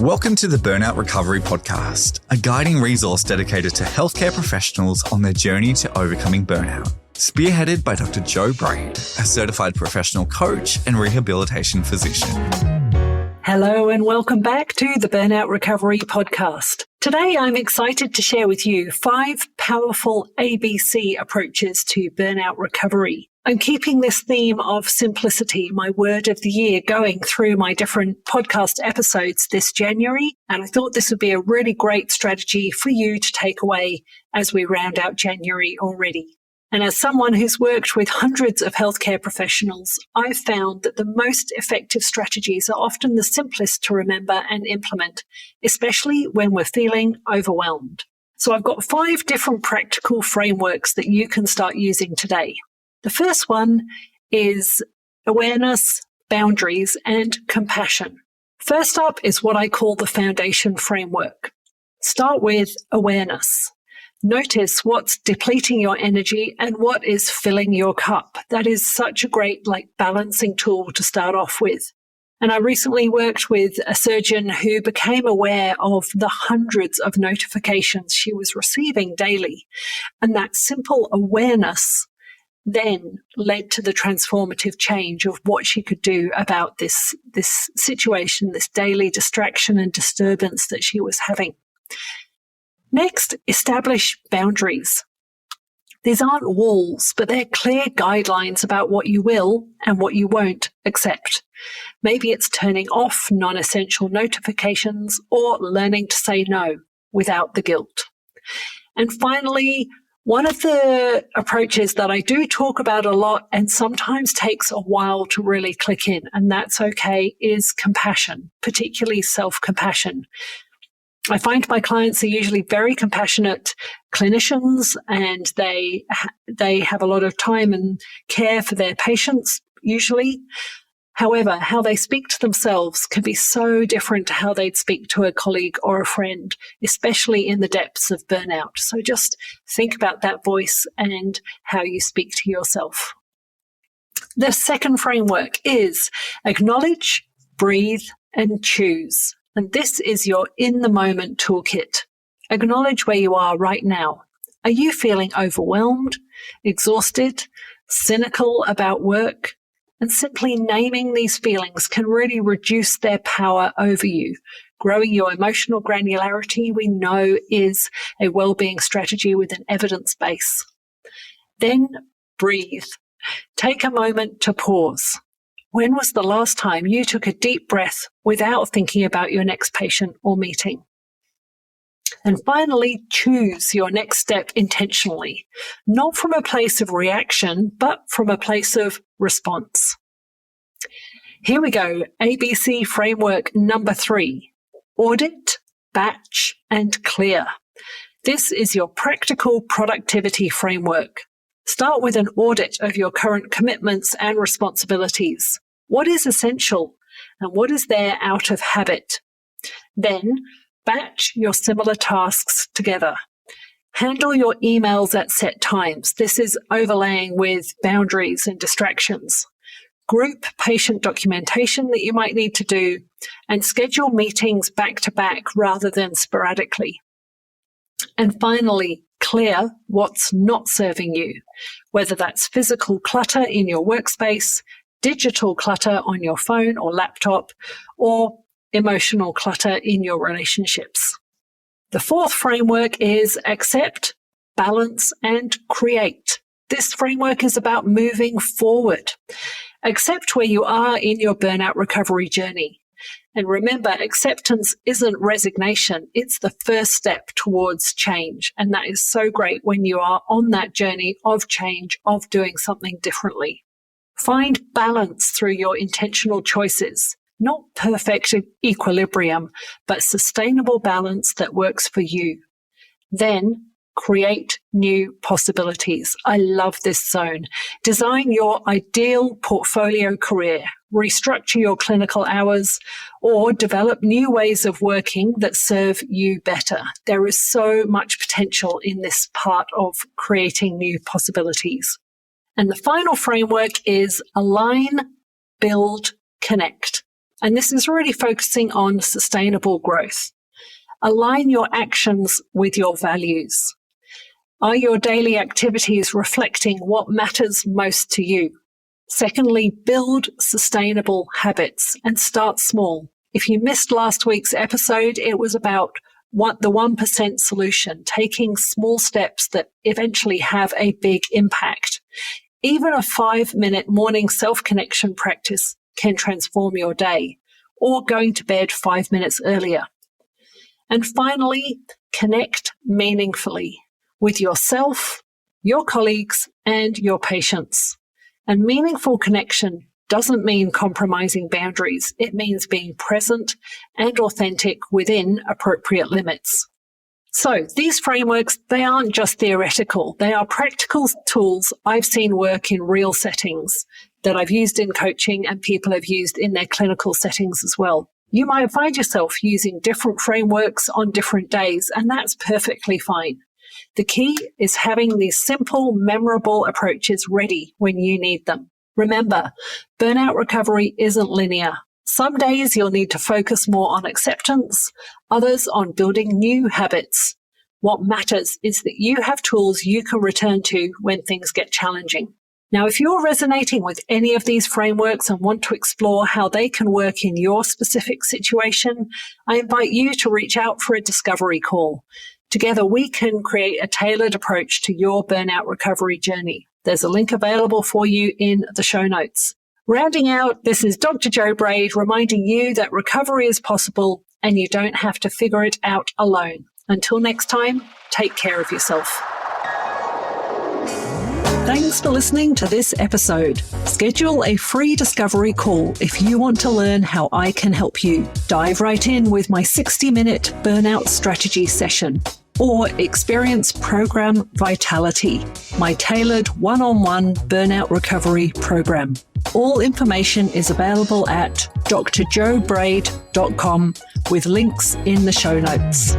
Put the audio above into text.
Welcome to the Burnout Recovery Podcast, a guiding resource dedicated to healthcare professionals on their journey to overcoming burnout. Spearheaded by Dr. Joe Braid, a certified professional coach and rehabilitation physician. Hello and welcome back to the Burnout Recovery Podcast. Today I'm excited to share with you 5 powerful ABC approaches to burnout recovery. I'm keeping this theme of simplicity, my word of the year, going through my different podcast episodes this January, and I thought this would be a really great strategy for you to take away as we round out January already. And as someone who's worked with hundreds of healthcare professionals, I've found that the most effective strategies are often the simplest to remember and implement, especially when we're feeling overwhelmed. So I've got 5 different practical frameworks that you can start using today. The first one is awareness, boundaries, and compassion. First up is what I call the foundation framework. Start with awareness. Notice what's depleting your energy and what is filling your cup. That is such a great balancing tool to start off with. And I recently worked with a surgeon who became aware of the hundreds of notifications she was receiving daily. And that simple awareness then led to the transformative change of what she could do about this situation, this daily distraction and disturbance that she was having. Next, establish boundaries. These aren't walls, but they're clear guidelines about what you will and what you won't accept. Maybe it's turning off non-essential notifications or learning to say no without the guilt. And finally, one of the approaches that I do talk about a lot and sometimes takes a while to really click in, and that's okay, is compassion, particularly self-compassion. I find my clients are usually very compassionate clinicians and they have a lot of time and care for their patients usually. However, how they speak to themselves can be so different to how they'd speak to a colleague or a friend, especially in the depths of burnout. So just think about that voice and how you speak to yourself. The second framework is acknowledge, breathe, and choose. And this is your in-the-moment toolkit. Acknowledge where you are right now. Are you feeling overwhelmed, exhausted, cynical about work? And simply naming these feelings can really reduce their power over you. Growing your emotional granularity, we know, is a well-being strategy with an evidence base. Then breathe. Take a moment to pause. When was the last time you took a deep breath without thinking about your next patient or meeting? And finally, choose your next step intentionally, not from a place of reaction, but from a place of response. Here we go. ABC framework number 3, audit, batch, and clear. This is your practical productivity framework. Start with an audit of your current commitments and responsibilities. What is essential and what is there out of habit? Then batch your similar tasks together. Handle your emails at set times. This is overlaying with boundaries and distractions. Group patient documentation that you might need to do, and schedule meetings back to back rather than sporadically. And finally, clear what's not serving you, whether that's physical clutter in your workspace, digital clutter on your phone or laptop, or emotional clutter in your relationships. The fourth framework is accept, balance, and create. This framework is about moving forward. Accept where you are in your burnout recovery journey. And remember, acceptance isn't resignation. It's the first step towards change. And that is so great when you are on that journey of change, of doing something differently. Find balance through your intentional choices. Not perfect equilibrium, but sustainable balance that works for you. Then create new possibilities. I love this zone. Design your ideal portfolio career, restructure your clinical hours, or develop new ways of working that serve you better. There is so much potential in this part of creating new possibilities. And the final framework is align, build, connect. And this is really focusing on sustainable growth. Align your actions with your values. Are your daily activities reflecting what matters most to you? Secondly, build sustainable habits and start small. If you missed last week's episode, it was about the 1% solution, taking small steps that eventually have a big impact. Even a 5-minute morning self-connection practice can transform your day, or going to bed 5 minutes earlier. And finally, connect meaningfully with yourself, your colleagues, and your patients. And meaningful connection doesn't mean compromising boundaries. It means being present and authentic within appropriate limits. So these frameworks, they aren't just theoretical. They are practical tools I've seen work in real settings that I've used in coaching and people have used in their clinical settings as well. You might find yourself using different frameworks on different days, and that's perfectly fine. The key is having these simple, memorable approaches ready when you need them. Remember, burnout recovery isn't linear. Some days you'll need to focus more on acceptance, others on building new habits. What matters is that you have tools you can return to when things get challenging. Now, if you're resonating with any of these frameworks and want to explore how they can work in your specific situation, I invite you to reach out for a discovery call. Together, we can create a tailored approach to your burnout recovery journey. There's a link available for you in the show notes. Rounding out, this is Dr. Jo Braid reminding you that recovery is possible and you don't have to figure it out alone. Until next time, take care of yourself. Thanks for listening to this episode. Schedule a free discovery call if you want to learn how I can help you. Dive right in with my 60-minute burnout strategy session, or experience Program Vitality, my tailored one-on-one burnout recovery program. All information is available at drjobraid.com with links in the show notes.